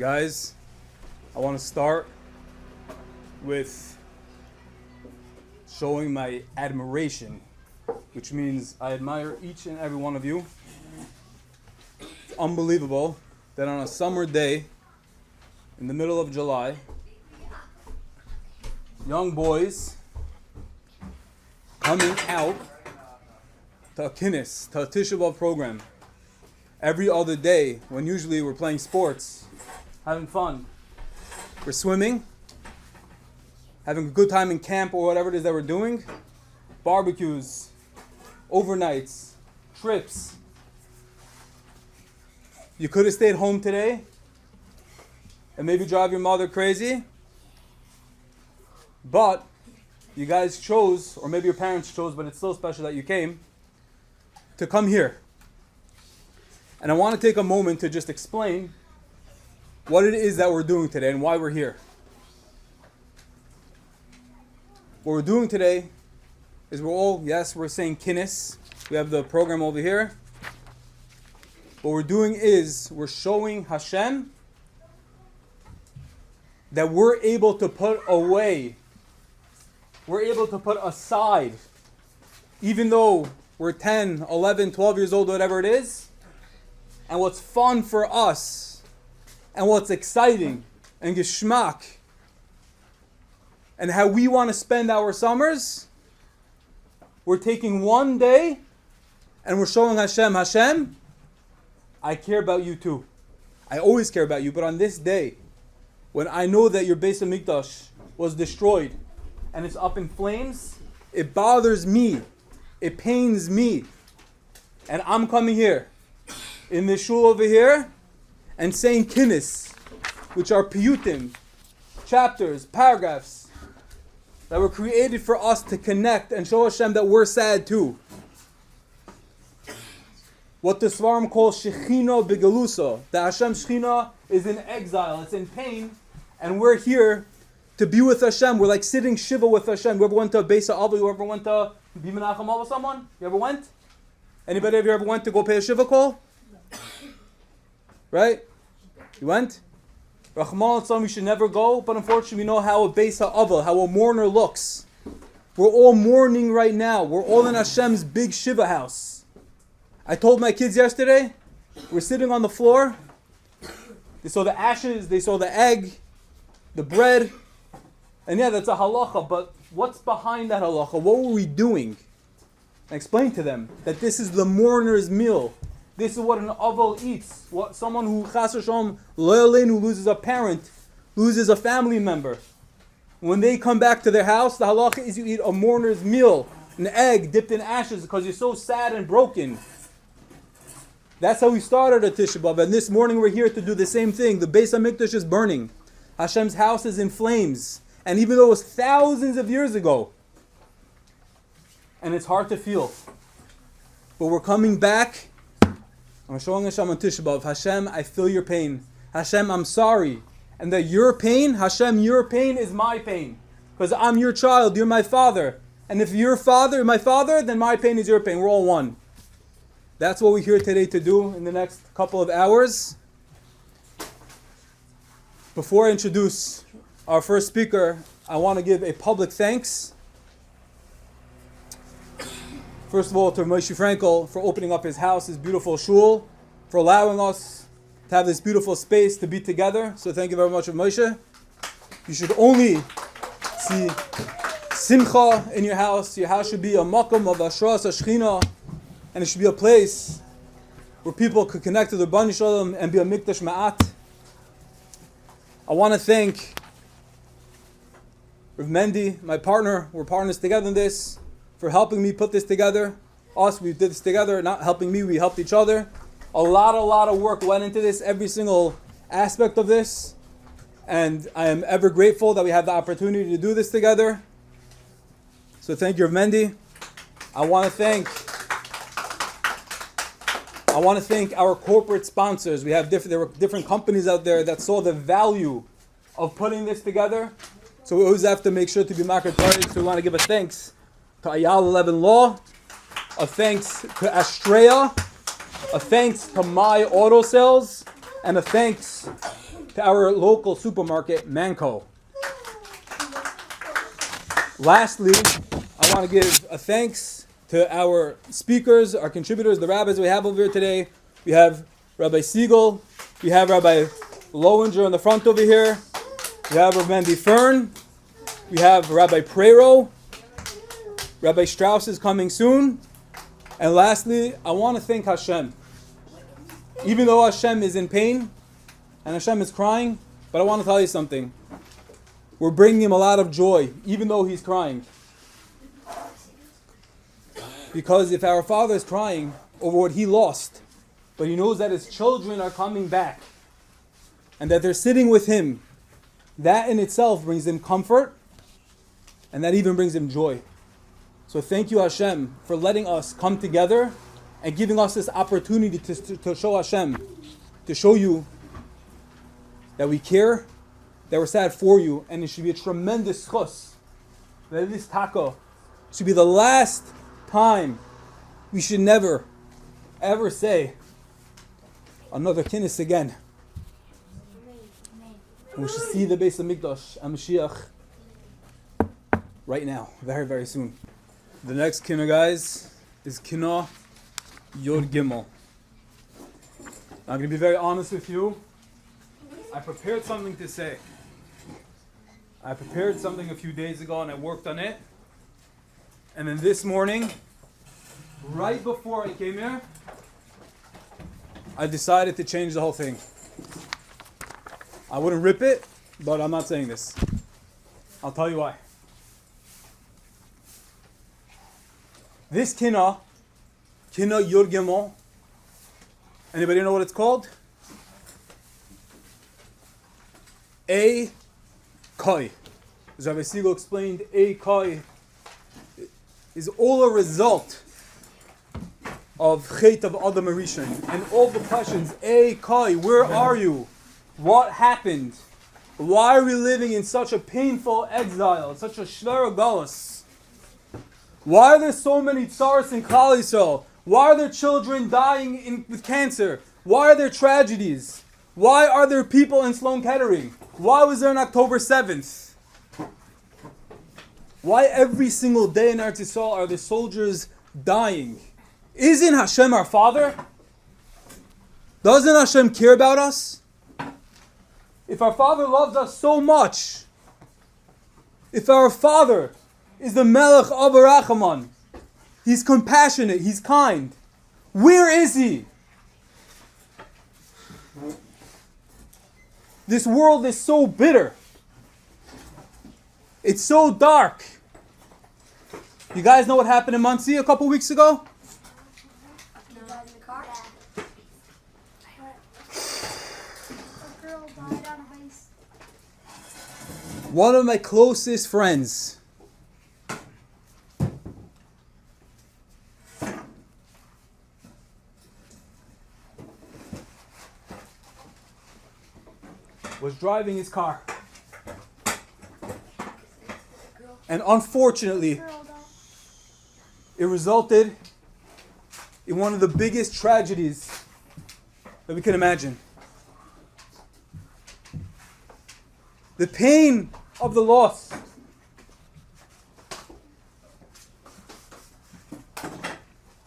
Guys, I want to start with showing my admiration, which means I admire each and every one of you. It's unbelievable that on a summer day in the middle of July, young boys coming out to a Kinnos, to a Tisha program every other day when usually we're playing sports, having fun. We're swimming, having a good time in camp or whatever it is that we're doing. Barbecues, overnights, trips. You could have stayed home today and maybe drive your mother crazy. But you guys chose, or maybe your parents chose, but it's still special that you came, to come here. And I want to take a moment to just explain what it is that we're doing today and why we're here. What we're doing today is we're saying Kinnos. We have the program over here. What we're doing is we're showing Hashem that we're able to put aside, even though we're 10, 11, 12 years old, whatever it is, and what's fun for us, and what's exciting, and geschmack, and how we want to spend our summers, we're taking one day, and we're showing Hashem, I care about you too. I always care about you, but on this day, when I know that your Beis HaMikdash was destroyed, and it's up in flames, it bothers me, it pains me, and I'm coming here, in this shul over here, and saying Kinnos, which are piyutim, chapters, paragraphs, that were created for us to connect and show Hashem that we're sad too. What the Svarim call Shechina Begalusa, that Hashem's Shechina is in exile, it's in pain, and we're here to be with Hashem. We're like sitting Shiva with Hashem. You ever went to Beis HaAvi? You ever went to Bi Menachem with someone? You ever went? Anybody of you ever went to go pay a Shiva call? Right? You went? Rahman al you should never go, but unfortunately we know how a Beis HaAvi, how a mourner looks. We're all mourning right now. We're all in Hashem's big Shiva house. I told my kids yesterday, we're sitting on the floor. They saw the ashes, they saw the egg, the bread. And yeah, that's a halacha, but what's behind that halacha? What were we doing? I explained to them that this is the mourner's meal. This is what an aval eats. What someone who chas v'shalom who loses a parent, loses a family member. When they come back to their house, the halacha is you eat a mourner's meal, an egg dipped in ashes because you're so sad and broken. That's how we started at Tisha B'Av, and this morning we're here to do the same thing. The Beis HaMikdash is burning. Hashem's house is in flames. And even though it was thousands of years ago, and it's hard to feel, but we're coming back. I'm showing Hashem on Tisha B'Av. Hashem, I feel your pain. Hashem, I'm sorry. And that your pain, Hashem, your pain is my pain. Because I'm your child, you're my father. And if you're my father, then my pain is your pain. We're all one. That's what we're here today to do in the next couple of hours. Before I introduce our first speaker, I want to give a public thanks. First of all, to Moshe Frankel for opening up his house, his beautiful shul, for allowing us to have this beautiful space to be together. So thank you very much, Moshe. You should only see simcha in your house. Your house should be a makom of ashras hashchina, and it should be a place where people could connect to the Bani Shalom and be a mikdash ma'at. I want to thank Rav Mendy, my partner. We're partners together in this, for helping me put this together. We did this together, not helping me, we helped each other. A lot of work went into this, every single aspect of this. And I am ever grateful that we have the opportunity to do this together. So thank you, Rav Mendy. I want to thank our corporate sponsors. There were different companies out there that saw the value of putting this together. So we always have to make sure to be market priority. So we want to give a thanks to Ayal 11 Law, a thanks to Astrea, a thanks to My Auto Sales, and a thanks to our local supermarket, Manco. Lastly, I want to give a thanks to our speakers, our contributors, the rabbis we have over here today. We have Rabbi Siegel, we have Rabbi Lowinger in the front over here, we have Rabbi Mendy Fern, we have Rabbi Prero, Rabbi Strauss is coming soon, and lastly, I want to thank Hashem. Even though Hashem is in pain, and Hashem is crying, but I want to tell you something. We're bringing him a lot of joy, even though he's crying. Because if our Father is crying over what he lost, but he knows that his children are coming back, and that they're sitting with him, that in itself brings him comfort, and that even brings him joy. So thank you, Hashem, for letting us come together and giving us this opportunity to show Hashem, to show you that we care, that we're sad for you, and it should be a tremendous chus. That this taco should be the last time we should never, ever say another Kinnos again. And we should see the Beis HaMikdash and Mashiach right now, very, very soon. The next Kinnah, guys, is Kinnah Yod Gimel. I'm going to be very honest with you. I prepared something to say. I prepared something a few days ago and I worked on it. And then this morning, right before I came here, I decided to change the whole thing. I wouldn't rip it, but I'm not saying this. I'll tell you why. This Kinnah Yod Gimel, anybody know what it's called? A Koi. As Rabbi Siegel explained, A Koi is all a result of Chet of Adam Rishon. And all the questions, A Koi, where are you? What happened? Why are we living in such a painful exile, such a shver galus? Why are there so many tsars in Klal Yisrael? Why are there children dying with cancer? Why are there tragedies? Why are there people in Sloan Kettering? Why was there on October 7th? Why every single day in Eretz Yisrael are the soldiers dying? Isn't Hashem our Father? Doesn't Hashem care about us? If our Father loves us so much, if our Father is the Melech Abba Rachaman, he's compassionate, he's kind, where is he? This world is so bitter. It's so dark. You guys know what happened in Muncie a couple weeks ago? One of my closest friends was driving his car. And unfortunately, it resulted in one of the biggest tragedies that we can imagine. The pain of the loss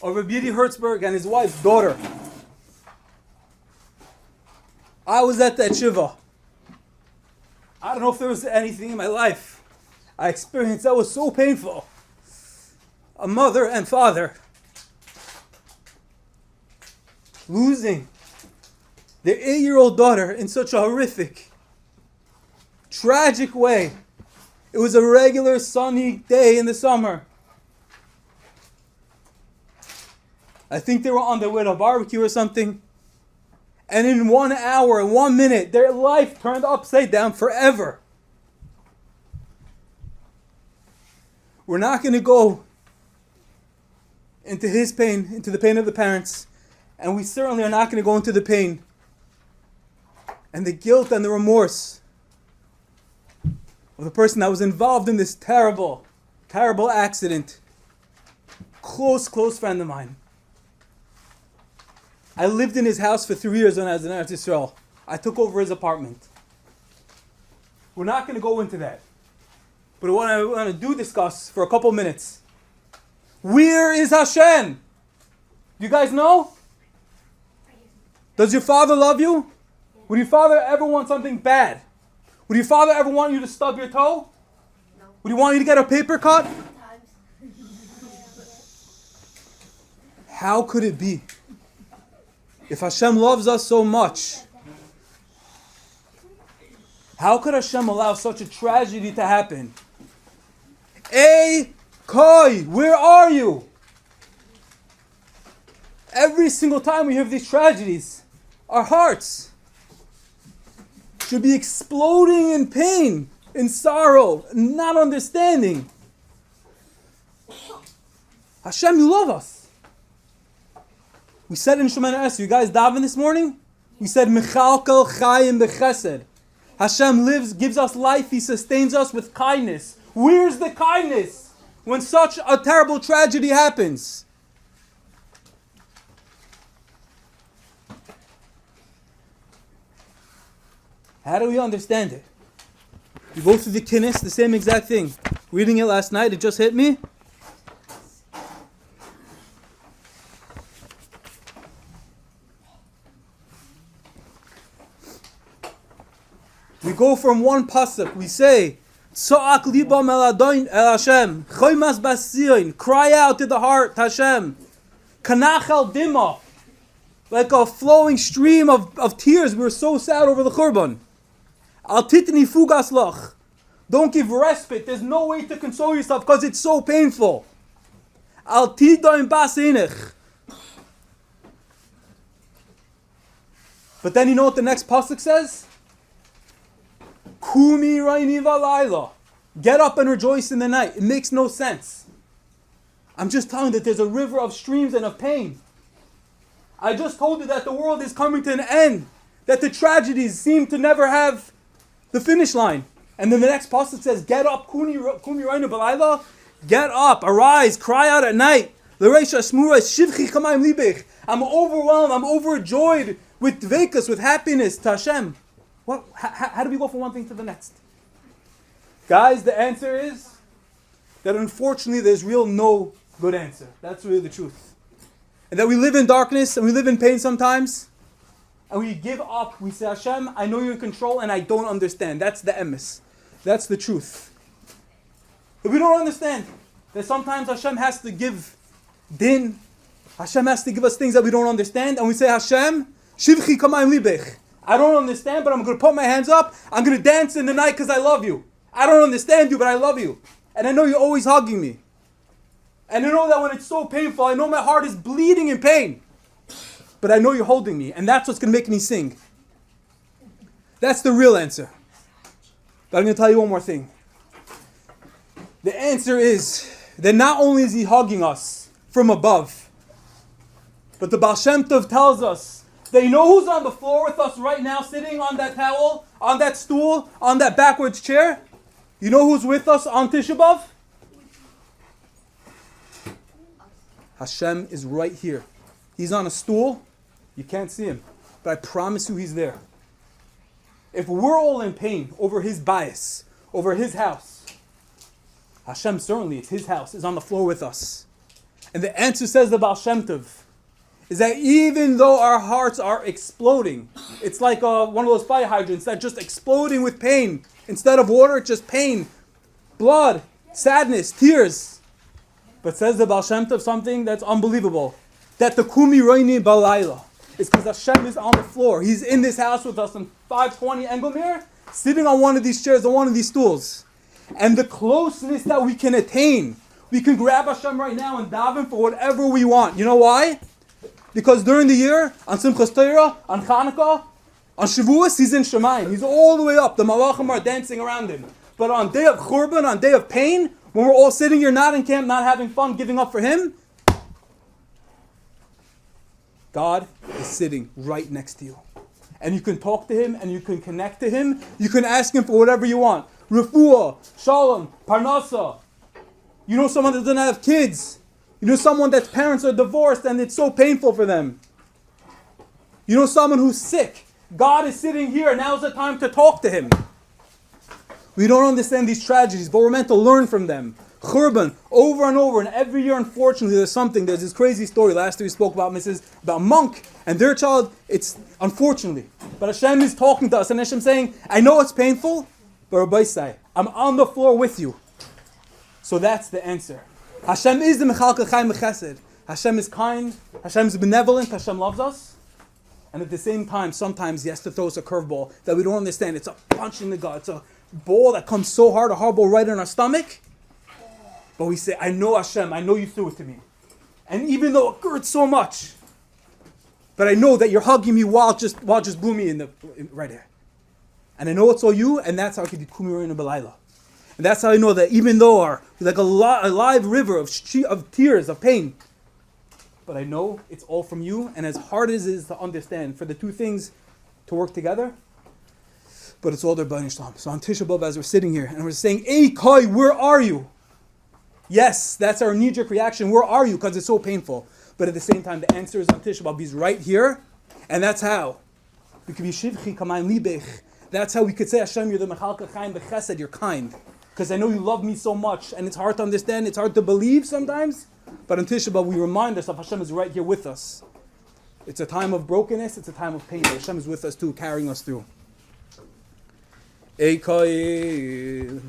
of Rabbi Hertzberg and his wife's daughter. I was at that shiva. I don't know if there was anything in my life I experienced that was so painful. A mother and father losing their 8-year-old daughter in such a horrific, tragic way. It was a regular sunny day in the summer. I think they were on their way to a barbecue or something. And in 1 hour and 1 minute, their life turned upside down forever. We're not going to go into his pain, into the pain of the parents. And we certainly are not going to go into the pain and the guilt and the remorse of the person that was involved in this terrible, terrible accident. Close friend of mine. I lived in his house for 3 years when I was in Eretz Yisrael. I took over his apartment. We're not going to go into that. But what I want to discuss for a couple minutes. Where is Hashem? Do you guys know? Does your father love you? Would your father ever want something bad? Would your father ever want you to stub your toe? No. Would he want you to get a paper cut? How could it be? If Hashem loves us so much, how could Hashem allow such a tragedy to happen? Hey, Koi, where are you? Every single time we have these tragedies, our hearts should be exploding in pain, in sorrow, not understanding. Hashem, you love us. We said in Shemoneh Esrei, you guys daven this morning? We said, Mechalkel Chayim B'Chesed. Hashem lives, gives us life, He sustains us with kindness. Where's the kindness when such a terrible tragedy happens? How do we understand it? We go through the Kinnos, the same exact thing. Reading it last night, it just hit me. We go from one pasuk, we say, Tza'ak libam el Hashem, choymas basiyin, cry out to the heart, Hashem, kanachal dima, like a flowing stream of tears. We were so sad over the Churban. Al titni fugas lach, don't give respite. There's no way to console yourself because it's so painful. Al tidoim basinich. But then you know what the next pasuk says? Kumi raini valayla. Get up and rejoice in the night. It makes no sense. I'm just telling you that there's a river of streams and of pain. I just told you that the world is coming to an end. That the tragedies seem to never have the finish line. And then the next pasuk says, get up, kumi raini valayla. Get up, arise, cry out at night. L'reisha shmura shivchi chamayim libich. I'm overwhelmed, I'm overjoyed with dveikus, with happiness to Hashem. What? How do we go from one thing to the next? Guys, the answer is that unfortunately there's no good answer. That's really the truth. And that we live in darkness and we live in pain sometimes. And we give up. We say, Hashem, I know you're in control and I don't understand. That's the emes. That's the truth. But we don't understand that sometimes Hashem has to give din. Hashem has to give us things that we don't understand. And we say, Hashem, shivchi kamayim libech. I don't understand, but I'm going to put my hands up. I'm going to dance in the night because I love you. I don't understand you, but I love you. And I know you're always hugging me. And I know that when it's so painful, I know my heart is bleeding in pain. But I know you're holding me. And that's what's going to make me sing. That's the real answer. But I'm going to tell you one more thing. The answer is that not only is He hugging us from above, but the Baal Shem Tov tells us that you know who's on the floor with us right now, sitting on that towel, on that stool, on that backwards chair? You know who's with us on Tisha B'Av? Hashem is right here. He's on a stool. You can't see Him. But I promise you He's there. If we're all in pain over His bias, over His house, Hashem certainly, it's His house, is on the floor with us. And the answer, says the Baal Shem Tov, is that even though our hearts are exploding, it's like one of those fire hydrants that's just exploding with pain. Instead of water, it's just pain, blood, sadness, tears. But says the Baal Shem Tov something that's unbelievable. That the kumi roini balayla is because Hashem is on the floor. He's in this house with us in 520 Engelmere, sitting on one of these chairs, on one of these stools. And the closeness that we can attain, we can grab Hashem right now and daven for whatever we want. You know why? Because during the year, on Simchas Torah, on Chanukah, on Shavuos, He's in Shemayim. He's all the way up. The Malachim are dancing around Him. But on day of Churban, on day of pain, when we're all sitting here not in camp, not having fun, giving up for Him, God is sitting right next to you. And you can talk to Him and you can connect to Him. You can ask Him for whatever you want. Refuah, Shalom, Parnasa. You know someone that doesn't have kids. You know someone that's parents are divorced and it's so painful for them. You know someone who's sick. God is sitting here. Now's the time to talk to Him. We don't understand these tragedies, but we're meant to learn from them. Churban, over and over, and every year, unfortunately, there's this crazy story. Last year we spoke about about a monk and their child. It's unfortunately, but Hashem is talking to us, and Hashem saying, I know it's painful, but Rabbi say, I'm on the floor with you. So that's the answer. Hashem is the Mechalkel Chaim B'Chesed. Hashem is kind, Hashem is benevolent, Hashem loves us. And at the same time, sometimes He has to throw us a curveball that we don't understand. It's a punch in the gut. It's a ball that comes so hard, a hard ball right in our stomach. But we say, I know Hashem, I know you threw it to me. And even though it hurts so much, but I know that you're hugging me while just blew me right here. And I know it's all you, and that's how I can be Kumirina Belayla. And that's how I know that even though like a live river of tears, of pain, but I know it's all from you, and as hard as it is to understand, for the two things to work together, but it's all their B'nai Shalom. So on Tisha B'Av, as we're sitting here, and we're saying, Ei Koi, where are you? Yes, that's our knee-jerk reaction. Where are you? Because it's so painful. But at the same time, the answer is on Tisha B'Av. He's right here, and that's how. We could be Shivchi Kamayim Libech. That's how we could say, Hashem, you're the Mechalkel Chaim B'Chesed, you're kind. Because I know you love me so much, and it's hard to understand, it's hard to believe sometimes. But on Tisha B'Av, we remind ourselves Hashem is right here with us. It's a time of brokenness, it's a time of pain. But Hashem is with us too, carrying us through. Ei Koi.